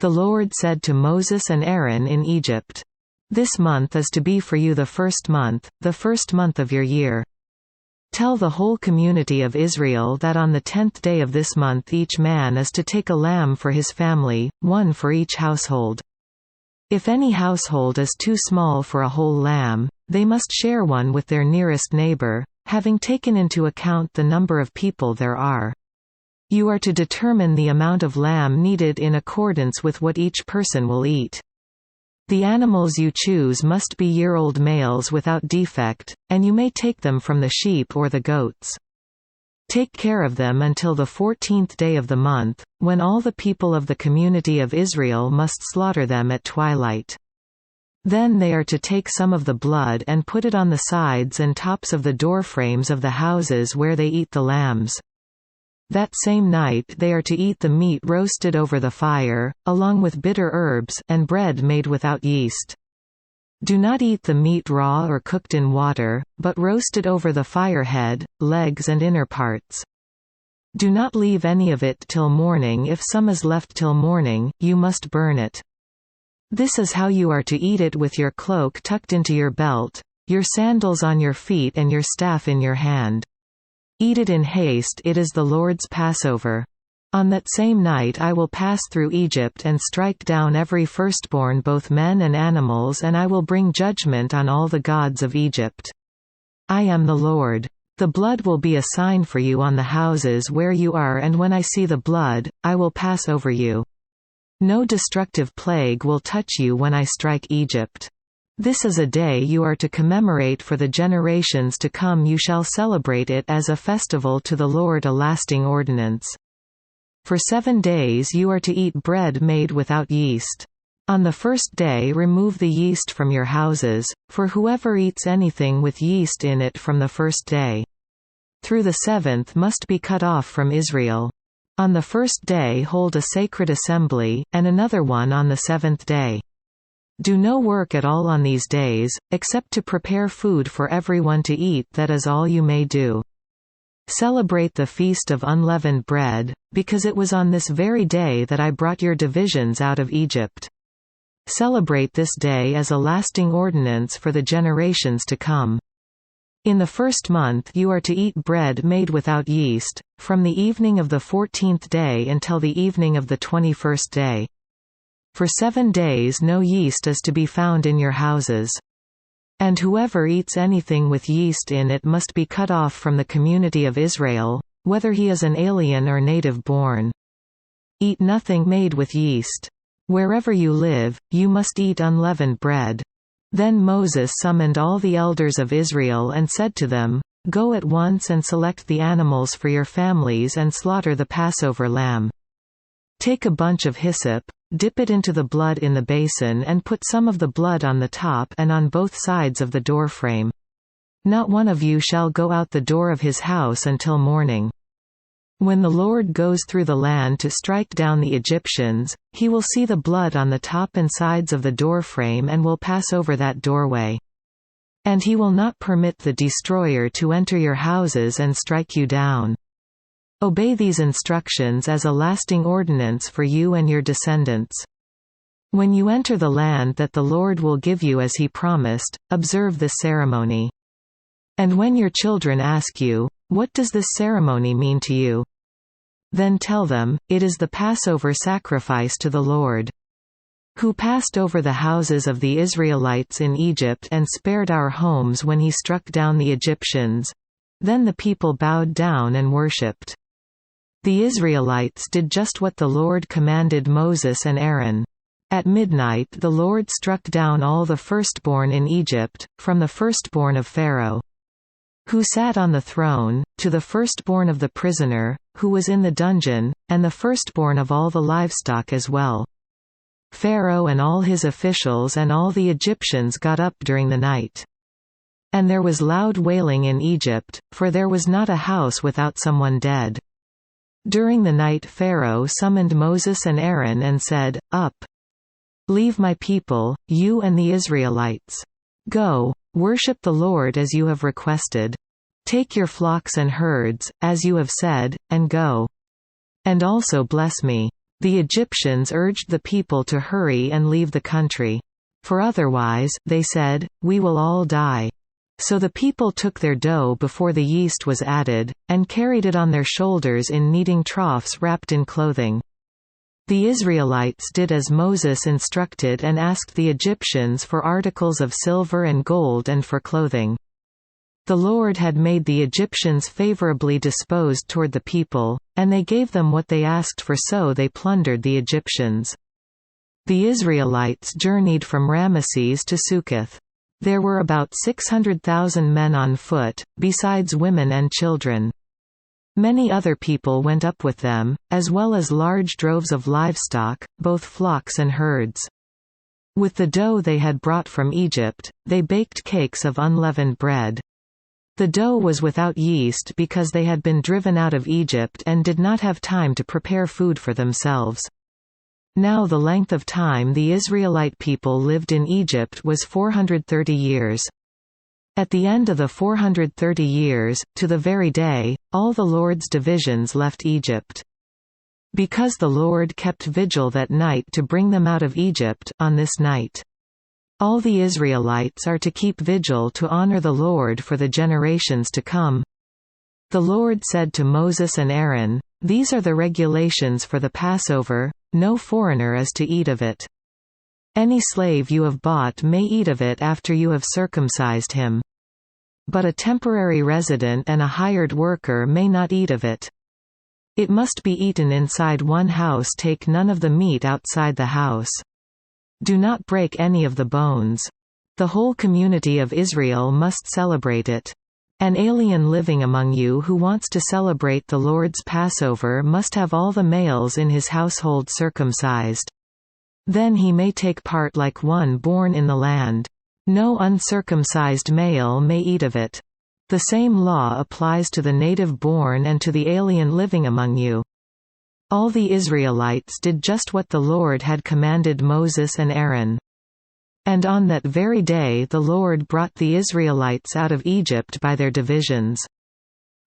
The Lord said to Moses and Aaron in Egypt, "This month is to be for you the first month of your year. Tell the whole community of Israel that on the 10th day of this month each man is to take a lamb for his family, one for each household. If any household is too small for a whole lamb, they must share one with their nearest neighbor, having taken into account the number of people there are. You are to determine the amount of lamb needed in accordance with what each person will eat. The animals you choose must be year-old males without defect, and you may take them from the sheep or the goats. Take care of them until the 14th day of the month, when all the people of the community of Israel must slaughter them at twilight. Then they are to take some of the blood and put it on the sides and tops of the doorframes of the houses where they eat the lambs. That same night they are to eat the meat roasted over the fire, along with bitter herbs, and bread made without yeast. Do not eat the meat raw or cooked in water, but roast it over the fire head, legs and inner parts. Do not leave any of it till morning. If some is left till morning, you must burn it. This is how you are to eat it, with your cloak tucked into your belt, your sandals on your feet and your staff in your hand. Eat it in haste, it is the Lord's Passover. On that same night I will pass through Egypt and strike down every firstborn, both men and animals, and I will bring judgment on all the gods of Egypt. I am the Lord. The blood will be a sign for you on the houses where you are, and when I see the blood, I will pass over you. No destructive plague will touch you when I strike Egypt. This is a day you are to commemorate for the generations to come. You shall celebrate it as a festival to the Lord, a lasting ordinance. For 7 days you are to eat bread made without yeast. On the first day remove the yeast from your houses, for whoever eats anything with yeast in it from the first day through the 7th must be cut off from Israel. On the first day hold a sacred assembly, and another one on the 7th day. Do no work at all on these days, except to prepare food for everyone to eat. That is all you may do. Celebrate the Feast of Unleavened Bread, because it was on this very day that I brought your divisions out of Egypt. Celebrate this day as a lasting ordinance for the generations to come. In the first month you are to eat bread made without yeast, from the evening of the 14th day until the evening of the 21st day. For 7 days no yeast is to be found in your houses. And whoever eats anything with yeast in it must be cut off from the community of Israel, whether he is an alien or native born. Eat nothing made with yeast. Wherever you live, you must eat unleavened bread. Then Moses summoned all the elders of Israel and said to them, Go at once and select the animals for your families and slaughter the Passover lamb. Take a bunch of hyssop, dip it into the blood in the basin and put some of the blood on the top and on both sides of the doorframe. Not one of you shall go out the door of his house until morning. When the Lord goes through the land to strike down the Egyptians, he will see the blood on the top and sides of the doorframe and will pass over that doorway. And he will not permit the destroyer to enter your houses and strike you down. Obey these instructions as a lasting ordinance for you and your descendants. When you enter the land that the Lord will give you as he promised, observe this ceremony. And when your children ask you, What does this ceremony mean to you? Then tell them, It is the Passover sacrifice to the Lord, who passed over the houses of the Israelites in Egypt and spared our homes when he struck down the Egyptians. Then the people bowed down and worshipped. The Israelites did just what the Lord commanded Moses and Aaron. At midnight the Lord struck down all the firstborn in Egypt, from the firstborn of Pharaoh, who sat on the throne, to the firstborn of the prisoner, who was in the dungeon, and the firstborn of all the livestock as well. Pharaoh and all his officials and all the Egyptians got up during the night. And there was loud wailing in Egypt, for there was not a house without someone dead. During the night Pharaoh summoned Moses and Aaron and said, Up! Leave my people, you and the Israelites. Go, worship the Lord as you have requested. Take your flocks and herds, as you have said, and go. And also bless me. The Egyptians urged the people to hurry and leave the country. For otherwise, they said, we will all die. So the people took their dough before the yeast was added, and carried it on their shoulders in kneading troughs wrapped in clothing. The Israelites did as Moses instructed and asked the Egyptians for articles of silver and gold and for clothing. The Lord had made the Egyptians favorably disposed toward the people, and they gave them what they asked for, so they plundered the Egyptians. The Israelites journeyed from Ramesses to Succoth. There were about 600,000 men on foot, besides women and children. Many other people went up with them, as well as large droves of livestock, both flocks and herds. With the dough they had brought from Egypt, they baked cakes of unleavened bread. The dough was without yeast because they had been driven out of Egypt and did not have time to prepare food for themselves. Now the length of time the Israelite people lived in Egypt was 430 years. At the end of the 430 years, to the very day, all the Lord's divisions left Egypt. Because the Lord kept vigil that night to bring them out of Egypt, on this night. All the Israelites are to keep vigil to honor the Lord for the generations to come. The Lord said to Moses and Aaron, "These are the regulations for the Passover, no foreigner is to eat of it. Any slave you have bought may eat of it after you have circumcised him. But a temporary resident and a hired worker may not eat of it. It must be eaten inside one house. Take none of the meat outside the house. Do not break any of the bones. The whole community of Israel must celebrate it. An alien living among you who wants to celebrate the Lord's Passover must have all the males in his household circumcised. Then he may take part like one born in the land. No uncircumcised male may eat of it. The same law applies to the native born and to the alien living among you." All the Israelites did just what the Lord had commanded Moses and Aaron. And on that very day the Lord brought the Israelites out of Egypt by their divisions.